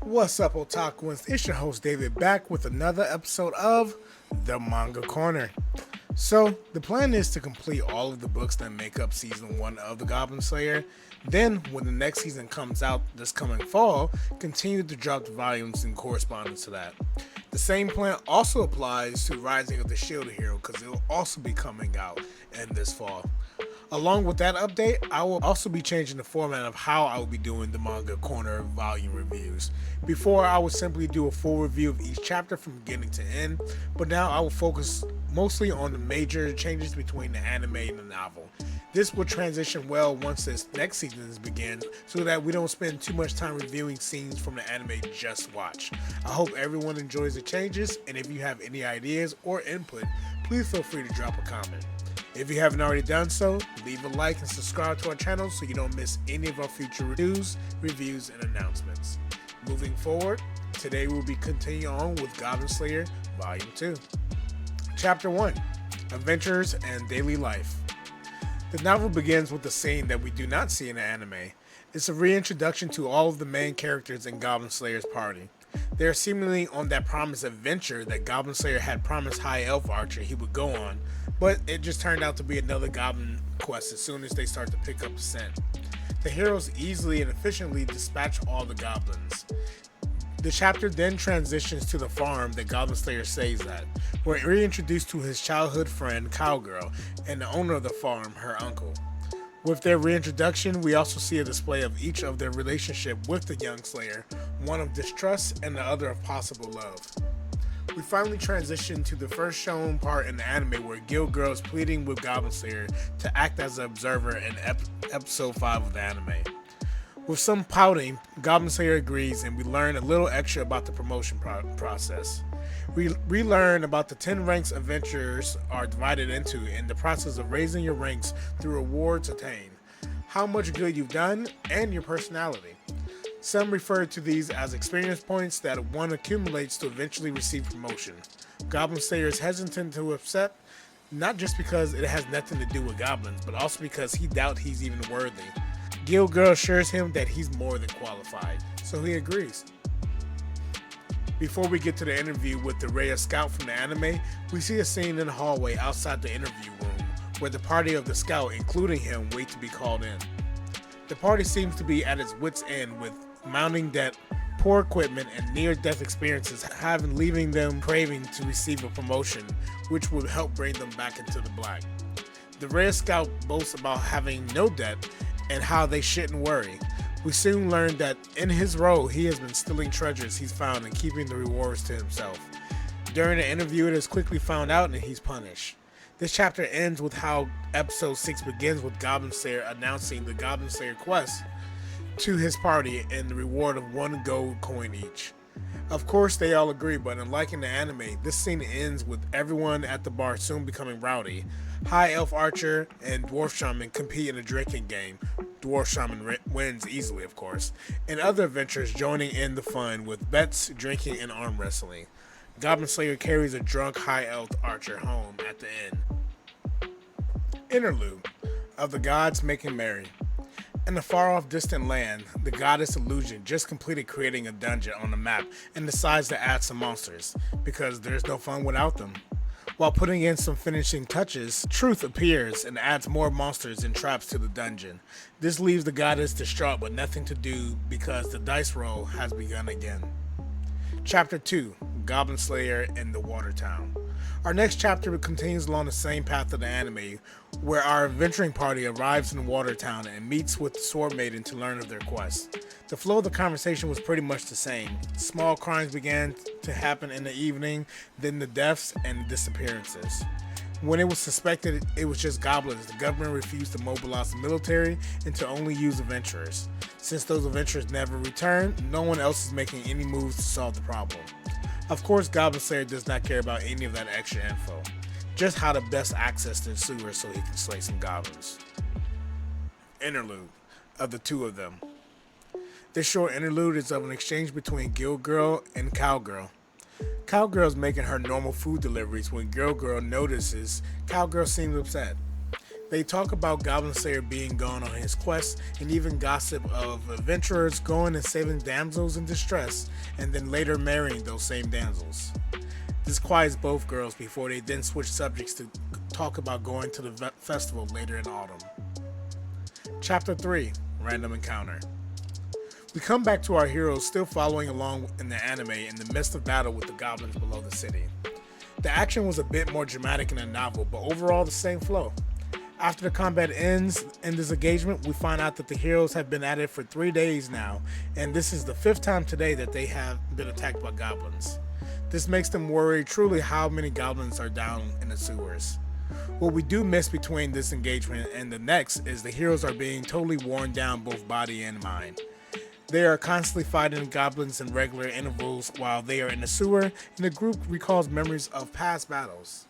What's up, Otakuans? It's your host David back with another episode of the Manga Corner. So, the plan is to complete all of the books that make up season 1 of the Goblin Slayer. Then, when the next season comes out this coming fall, continue to drop the volumes in correspondence to that. The same plan also applies to Rising of the Shield Hero because it will also be coming out in this fall. Along with that update, I will also be changing the format of how I will be doing the Manga Corner volume reviews. Before, I would simply do a full review of each chapter from beginning to end, but now I will focus mostly on the major changes between the anime and the novel. This will transition well once this next season begins, so that we don't spend too much time reviewing scenes from the anime just watch. I hope everyone enjoys the changes, and if you have any ideas or input, please feel free to drop a comment. If you haven't already done so, leave a like and subscribe to our channel so you don't miss any of our future news, reviews, and announcements. Moving forward, today we'll be continuing on with Goblin Slayer Volume 2. Chapter 1, Adventures and Daily Life. The novel begins with a scene that we do not see in the anime. It's a reintroduction to all of the main characters in Goblin Slayer's party. They are seemingly on that promised adventure that Goblin Slayer had promised High Elf Archer he would go on, but it just turned out to be another goblin quest as soon as they start to pick up the scent. The heroes easily and efficiently dispatch all the goblins. The chapter then transitions to the farm that Goblin Slayer stays at, where we're reintroduced to his childhood friend Cowgirl and the owner of the farm, her uncle. With their reintroduction, we also see a display of each of their relationship with the young Slayer, one of distrust and the other of possible love. We finally transition to the first shown part in the anime where Guild Girl is pleading with Goblin Slayer to act as an observer in episode 5 of the anime. With some pouting, Goblin Slayer agrees and we learn a little extra about the promotion process. We learn about the 10 ranks adventurers are divided into in the process of raising your ranks through rewards attained, how much good you've done, and your personality. Some refer to these as experience points that one accumulates to eventually receive promotion. Goblin Slayer is hesitant to accept, not just because it has nothing to do with goblins, but also because he doubts he's even worthy. Guild Girl assures him that he's more than qualified, so he agrees. Before we get to the interview with the Rhea Scout from the anime, we see a scene in the hallway outside the interview room where the party of the Scout, including him, wait to be called in. The party seems to be at its wits' end with mounting debt, poor equipment, and near-death experiences leaving them craving to receive a promotion, which would help bring them back into the black. The Rhea Scout boasts about having no debt and how they shouldn't worry. We soon learn that in his role, he has been stealing treasures he's found and keeping the rewards to himself. During the interview, it is quickly found out and he's punished. This chapter ends with how episode 6 begins with Goblin Slayer announcing the Goblin Slayer quest to his party and the reward of 1 gold coin each. Of course, they all agree, but unlike in the anime, this scene ends with everyone at the bar soon becoming rowdy. High Elf Archer and Dwarf Shaman compete in a drinking game. Dwarf Shaman wins easily, of course, and other adventurers joining in the fun with bets, drinking, and arm wrestling. Goblin Slayer carries a drunk High Elf Archer home at the end. Interlude of the Gods Making Merry. In a far-off distant land, the goddess Illusion just completed creating a dungeon on the map and decides to add some monsters, because there's no fun without them. While putting in some finishing touches, Truth appears and adds more monsters and traps to the dungeon. This leaves the goddess distraught with nothing to do because the dice roll has begun again. Chapter 2, Goblin Slayer in the Water Town. Our next chapter continues along the same path of the anime, where our adventuring party arrives in Watertown and meets with the Sword Maiden to learn of their quest. The flow of the conversation was pretty much the same. Small crimes began to happen in the evening, then the deaths and disappearances. When it was suspected it was just goblins, the government refused to mobilize the military and to only use adventurers. Since those adventurers never returned, no one else is making any moves to solve the problem. Of course, Goblin Slayer does not care about any of that extra info, just how to best access the sewers so he can slay some goblins. Interlude of the two of them. This short interlude is of an exchange between Guild Girl and Cowgirl. Cowgirl is making her normal food deliveries when Guild Girl notices Cowgirl seems upset. They talk about Goblin Slayer being gone on his quest and even gossip of adventurers going and saving damsels in distress and then later marrying those same damsels. This quiets both girls before they then switch subjects to talk about going to the festival later in autumn. Chapter 3, Random Encounter. We come back to our heroes still following along in the anime in the midst of battle with the goblins below the city. The action was a bit more dramatic in the novel, but overall the same flow. After the combat ends in this engagement, we find out that the heroes have been at it for 3 days now, and this is the 5th time today that they have been attacked by goblins. This makes them worry truly how many goblins are down in the sewers. What we do miss between this engagement and the next is the heroes are being totally worn down both body and mind. They are constantly fighting goblins in regular intervals while they are in the sewer, and the group recalls memories of past battles.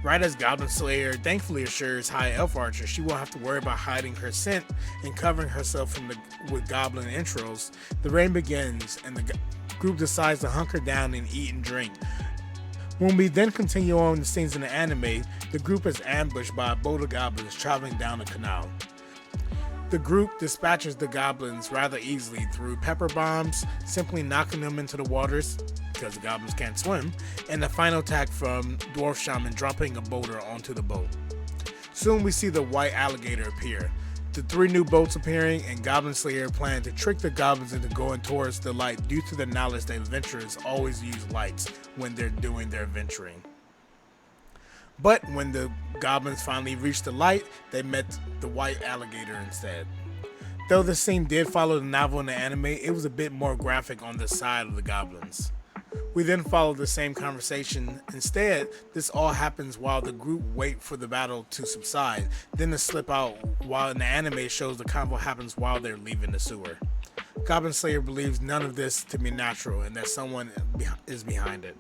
Right as Goblin Slayer thankfully assures High Elf Archer she won't have to worry about hiding her scent and covering herself with goblin intros, the rain begins and the group decides to hunker down and eat and drink. When we then continue on the scenes in the anime, the group is ambushed by a boat of goblins traveling down a canal. The group dispatches the goblins rather easily through pepper bombs, simply knocking them into the waters, because the goblins can't swim, and the final attack from Dwarf Shaman dropping a boulder onto the boat. Soon we see the white alligator appear, the 3 new boats appearing, and Goblin Slayer plan to trick the goblins into going towards the light due to the knowledge that adventurers always use lights when they're doing their adventuring. But when the goblins finally reached the light, they met the white alligator instead. Though this scene did follow the novel in the anime, it was a bit more graphic on the side of the goblins. We then follow the same conversation. Instead, this all happens while the group wait for the battle to subside, then to slip out, while in the anime shows the convo happens while they're leaving the sewer. Goblin Slayer believes none of this to be natural and that someone is behind it.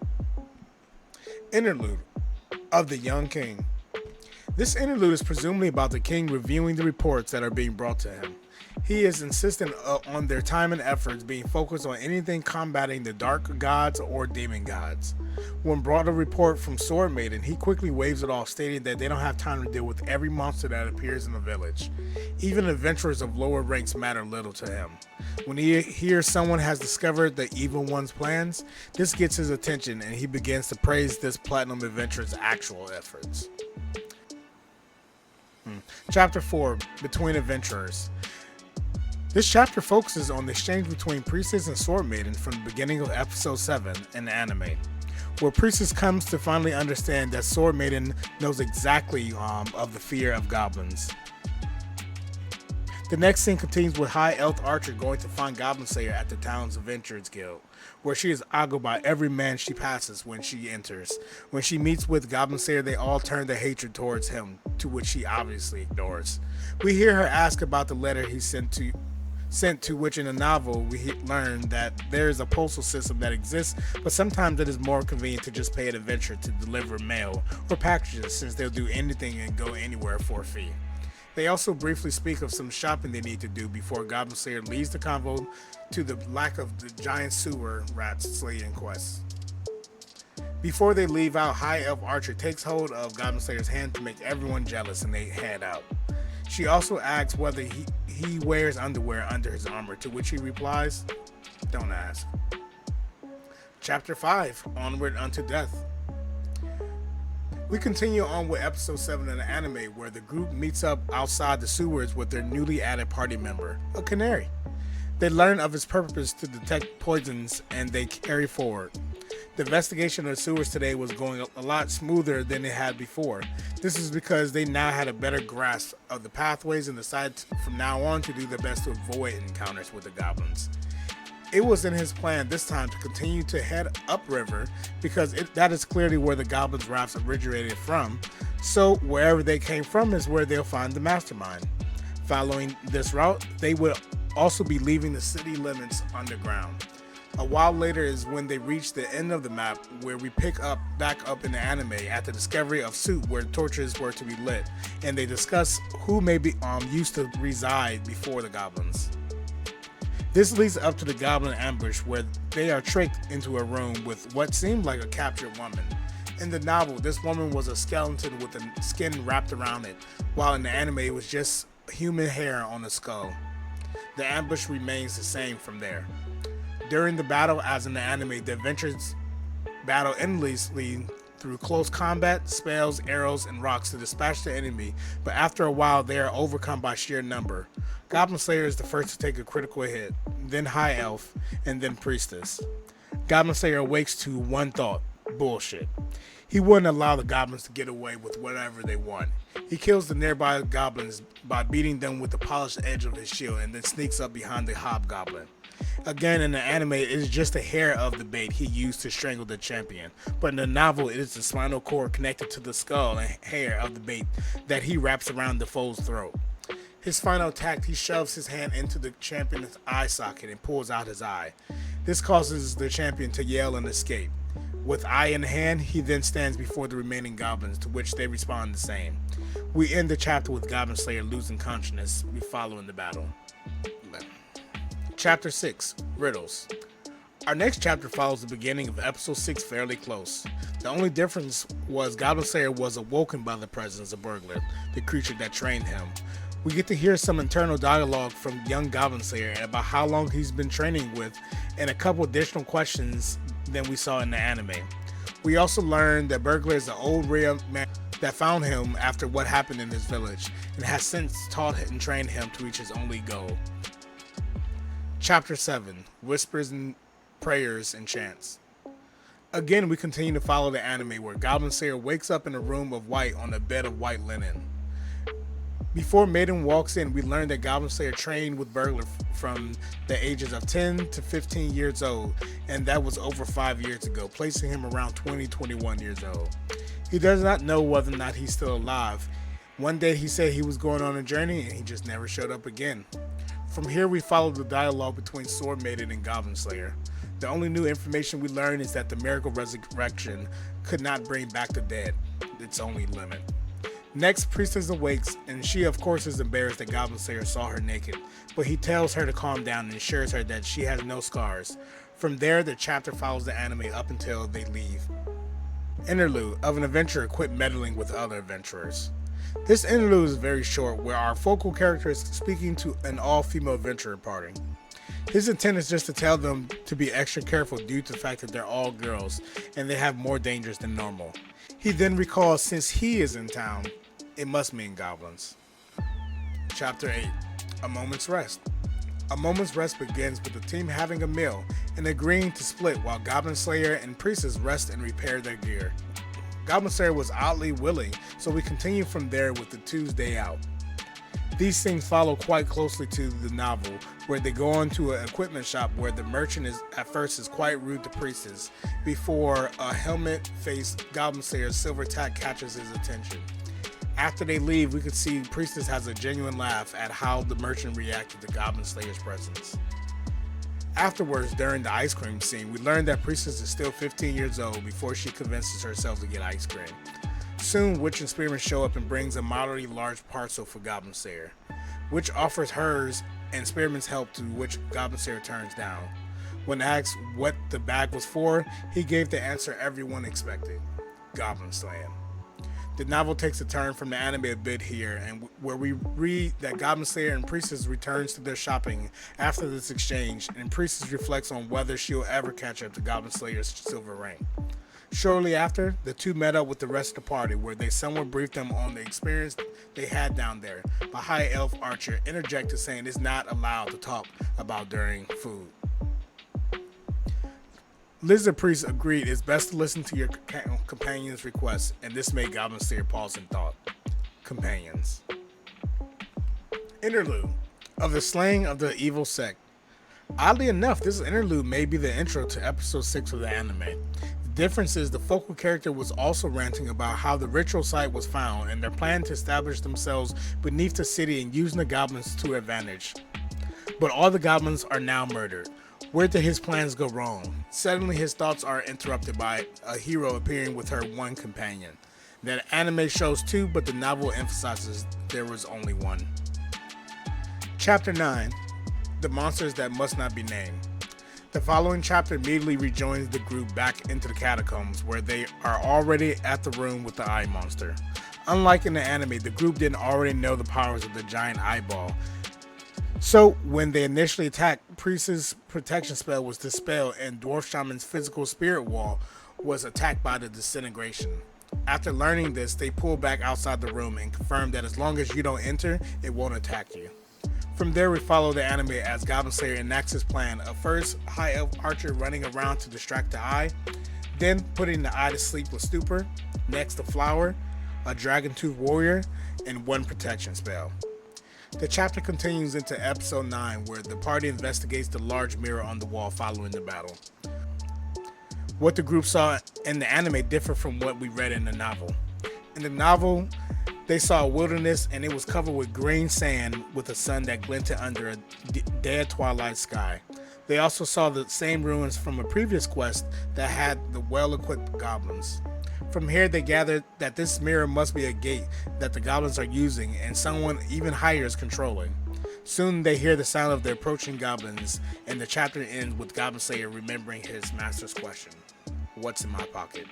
Interlude of the Young King. This interlude is presumably about the king reviewing the reports that are being brought to him. He is insistent on their time and efforts being focused on anything combating the dark gods or demon gods. When brought a report from Sword Maiden, he quickly waves it off, stating that they don't have time to deal with every monster that appears in the village. Even adventurers of lower ranks matter little to him. When he hears someone has discovered the Evil One's plans, this gets his attention and he begins to praise this platinum adventurer's actual efforts. Chapter 4, Between Adventurers. This chapter focuses on the exchange between Priestess and Sword Maiden from the beginning of episode 7 in the anime, where Priestess comes to finally understand that Sword Maiden knows exactly of the fear of goblins. The next scene continues with High Elf Archer going to find Goblin Slayer at the town's Adventurers Guild, where she is ogled by every man she passes when she enters. When she meets with Goblin Slayer, they all turn their hatred towards him, to which she obviously ignores. We hear her ask about the letter he sent to which in the novel we learn that there is a postal system that exists, but sometimes it is more convenient to just pay an adventurer to deliver mail or packages, since they'll do anything and go anywhere for a fee. They also briefly speak of some shopping they need to do before Goblin Slayer leads the convo to the lack of the giant sewer rats slaying quest. Before they leave out, High Elf Archer takes hold of Goblin Slayer's hand to make everyone jealous, and they head out. She also asks whether he wears underwear under his armor, to which he replies, "Don't ask." Chapter 5, Onward Unto Death. We continue on with episode 7 of the anime, where the group meets up outside the sewers with their newly added party member, a canary. They learn of his purpose to detect poisons, and they carry forward. The investigation of the sewers today was going a lot smoother than it had before. This is because they now had a better grasp of the pathways and decided from now on to do their best to avoid encounters with the goblins. It was in his plan this time to continue to head upriver, because that is clearly where the goblins' rafts originated from, so wherever they came from is where they'll find the mastermind. Following this route, they will also be leaving the city limits underground. A while later is when they reach the end of the map, where we pick up back up in the anime at the discovery of Suit, where torches were to be lit, and they discuss who may be used to reside before the goblins. This leads up to the goblin ambush, where they are tricked into a room with what seemed like a captured woman. In the novel, this woman was a skeleton with the skin wrapped around it, while in the anime it was just human hair on a skull. The ambush remains the same from there. During the battle, as in the anime, the adventurers battle endlessly through close combat, spells, arrows, and rocks to dispatch the enemy, but after a while they are overcome by sheer number. Goblin Slayer is the first to take a critical hit, then High Elf, and then Priestess. Goblin Slayer awakes to one thought: bullshit. He wouldn't allow the goblins to get away with whatever they want. He kills the nearby goblins by beating them with the polished edge of his shield and then sneaks up behind the hobgoblin. Again, in the anime, it is just the hair of the bait he used to strangle the champion, but in the novel, it is the spinal cord connected to the skull and hair of the bait that he wraps around the foe's throat. His final attack, he shoves his hand into the champion's eye socket and pulls out his eye. This causes the champion to yell and escape. With eye in hand, he then stands before the remaining goblins, to which they respond the same. We end the chapter with Goblin Slayer losing consciousness following the battle. Chapter 6, Riddles. Our next chapter follows the beginning of episode 6 fairly close. The only difference was Goblin Slayer was awoken by the presence of Burglar, the creature that trained him. We get to hear some internal dialogue from young Goblin Slayer about how long he's been training with, and a couple additional questions than we saw in the anime. We also learn that Burglar is an old real man that found him after what happened in his village, and has since taught and trained him to reach his only goal. Chapter 7, Whispers and Prayers and Chants. Again, we continue to follow the anime where Goblin Slayer wakes up in a room of white on a bed of white linen. Before Maiden walks in, we learn that Goblin Slayer trained with Burglar from the ages of 10 to 15 years old, and that was over 5 years ago, placing him around 21 years old. He does not know whether or not he's still alive. One day he said he was going on a journey and he just never showed up again. From here we follow the dialogue between Sword Maiden and Goblin Slayer. The only new information we learn is that the miracle resurrection could not bring back the dead, its only limit. Next, Priestess awakes, and she of course is embarrassed that Goblin Slayer saw her naked, but he tells her to calm down and assures her that she has no scars. From there, the chapter follows the anime up until they leave. Interlude of an adventurer quit meddling with other adventurers. This interlude is very short, where our focal character is speaking to an all-female adventurer party. His intent is just to tell them to be extra careful due to the fact that they're all girls and they have more dangers than normal. He then recalls since he is in town, it must mean goblins. Chapter 8, A Moment's Rest. A Moment's Rest begins with the team having a meal and agreeing to split while Goblin Slayer and Priestess rest and repair their gear. Goblin Slayer was oddly willing, so we continue from there with the Tuesday out. These things follow quite closely to the novel, where they go on to an equipment shop where the merchant is at first quite rude to Priestess, before a helmet-faced Goblin Slayer's silver tack catches his attention. After they leave, we can see Priestess has a genuine laugh at how the merchant reacted to Goblin Slayer's presence. Afterwards, during the ice cream scene, we learn that Priestess is still 15 years old before she convinces herself to get ice cream. Soon, Witch and Spearman show up and brings a moderately large parcel for Goblin Slayer. Witch offers hers and Spearman's help, to which Goblin Slayer turns down. When asked what the bag was for, he gave the answer everyone expected: Goblin Slaying. The novel takes a turn from the anime a bit here, and where we read that Goblin Slayer and Priestess returns to their shopping after this exchange, and Priestess reflects on whether she'll ever catch up to Goblin Slayer's silver ring. Shortly after, the two met up with the rest of the party, where they somewhat briefed them on the experience they had down there. A high elf archer interjected saying it's not allowed to talk about during food. Lizard Priest agreed it's best to listen to your companion's request, and this made Goblin Slayer pause in thought. Companions. Interlude of the slaying of the evil Sect. Oddly enough, this interlude may be the intro to episode 6 of the anime. The difference is the focal character was also ranting about how the ritual site was found and their plan to establish themselves beneath the city and using the goblins to advantage. But all the goblins are now murdered. Where did his plans go wrong? Suddenly his thoughts are interrupted by a hero appearing with her one companion. The anime shows two, but the novel emphasizes there was only one. Chapter 9, The Monsters That Must Not Be Named. The following chapter immediately rejoins the group back into the catacombs, where they are already at the room with the eye monster. Unlike in the anime, the group didn't already know the powers of the giant eyeball. So when they initially attacked, Priest's protection spell was dispelled and Dwarf Shaman's physical spirit wall was attacked by the disintegration. After learning this, they pulled back outside the room and confirmed that as long as you don't enter, it won't attack you. From there, we follow the anime as Goblin Slayer enacts his plan of first High Elf Archer running around to distract the eye, then putting the eye to sleep with Stupor, next the Flower, a Dragon Tooth Warrior, and one protection spell. The chapter continues into episode 9, where the party investigates the large mirror on the wall following the battle. What the group saw in the anime differed from what we read in the novel. In the novel, they saw a wilderness and it was covered with green sand with a sun that glinted under a dead twilight sky. They also saw the same ruins from a previous quest that had the well-equipped goblins. From here, they gathered that this mirror must be a gate that the goblins are using and someone even higher is controlling. Soon they hear the sound of the approaching goblins, and the chapter ends with Goblin Slayer remembering his master's question, "What's in my pocket?"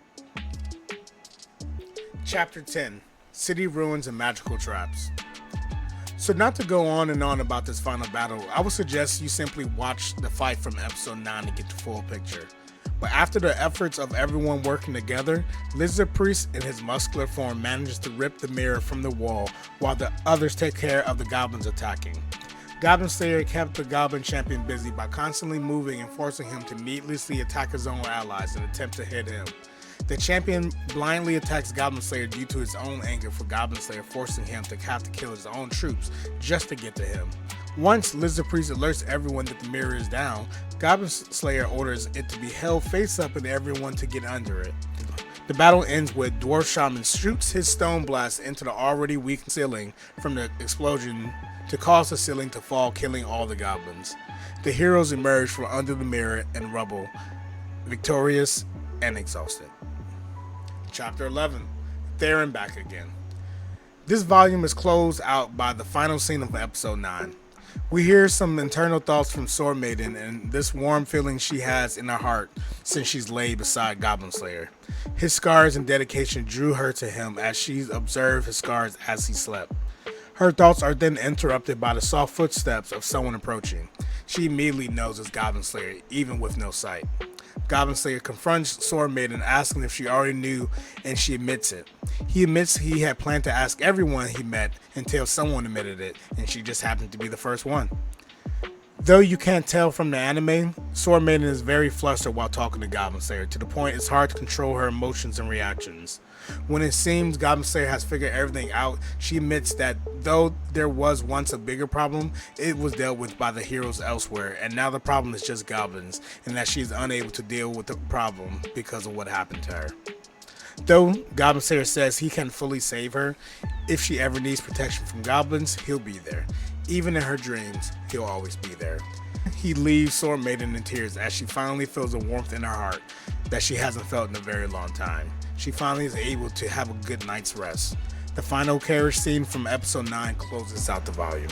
Chapter 10, City Ruins and Magical Traps. So not to go on and on about this final battle, I would suggest you simply watch the fight from episode 9 to get the full picture. But after the efforts of everyone working together, Lizard Priest in his muscular form manages to rip the mirror from the wall while the others take care of the goblins attacking. Goblin Slayer kept the Goblin Champion busy by constantly moving and forcing him to needlessly attack his own allies and attempt to hit him. The champion blindly attacks Goblin Slayer due to his own anger for Goblin Slayer forcing him to have to kill his own troops just to get to him. Once Lizard Priest alerts everyone that the mirror is down, Goblin Slayer orders it to be held face up and everyone to get under it. The battle ends with Dwarf Shaman shoots his stone blast into the already weak ceiling from the explosion to cause the ceiling to fall, killing all the goblins. The heroes emerge from under the mirror and rubble, victorious and exhausted. Chapter 11, Theron back again. This volume is closed out by the final scene of episode 9. We hear some internal thoughts from Sword Maiden and this warm feeling she has in her heart since she's laid beside Goblin Slayer. His scars and dedication drew her to him as she observed his scars as he slept. Her thoughts are then interrupted by the soft footsteps of someone approaching. She immediately knows it's Goblin Slayer, even with no sight. Goblin Slayer confronts Sword Maiden, asking if she already knew, and she admits it. He admits he had planned to ask everyone he met until someone admitted it, and she just happened to be the first one. Though you can't tell from the anime, Sword Maiden is very flustered while talking to Goblin Slayer, to the point it's hard to control her emotions and reactions. When it seems Goblin Slayer has figured everything out, she admits that though there was once a bigger problem, it was dealt with by the heroes elsewhere, and now the problem is just goblins, and that she is unable to deal with the problem because of what happened to her. Though Goblin Slayer says he can fully save her, if she ever needs protection from goblins, he'll be there. Even in her dreams, he'll always be there. He leaves Sword Maiden in tears as she finally feels a warmth in her heart that she hasn't felt in a very long time. She finally is able to have a good night's rest. The final carriage scene from episode 9 closes out the volume.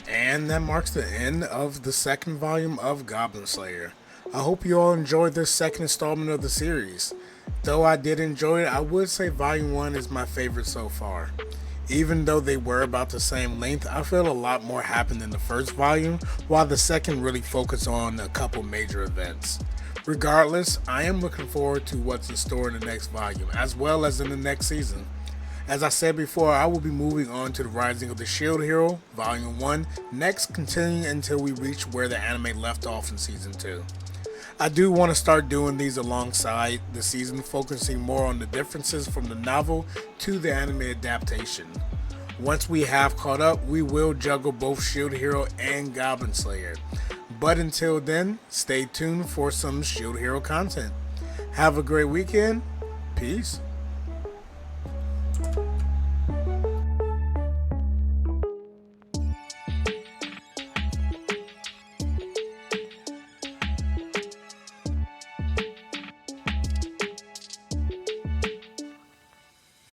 And that marks the end of the second volume of Goblin Slayer. I hope you all enjoyed this second installment of the series. Though I did enjoy it, I would say volume 1 is my favorite so far. Even though they were about the same length, I feel a lot more happened in the first volume, while the second really focused on a couple major events. Regardless, I am looking forward to what's in store in the next volume, as well as in the next season. As I said before, I will be moving on to the Rising of the Shield Hero, Volume 1, next continuing until we reach where the anime left off in Season 2. I do want to start doing these alongside the season, focusing more on the differences from the novel to the anime adaptation. Once we have caught up, we will juggle both Shield Hero and Goblin Slayer. But until then, stay tuned for some Shield Hero content. Have a great weekend. Peace.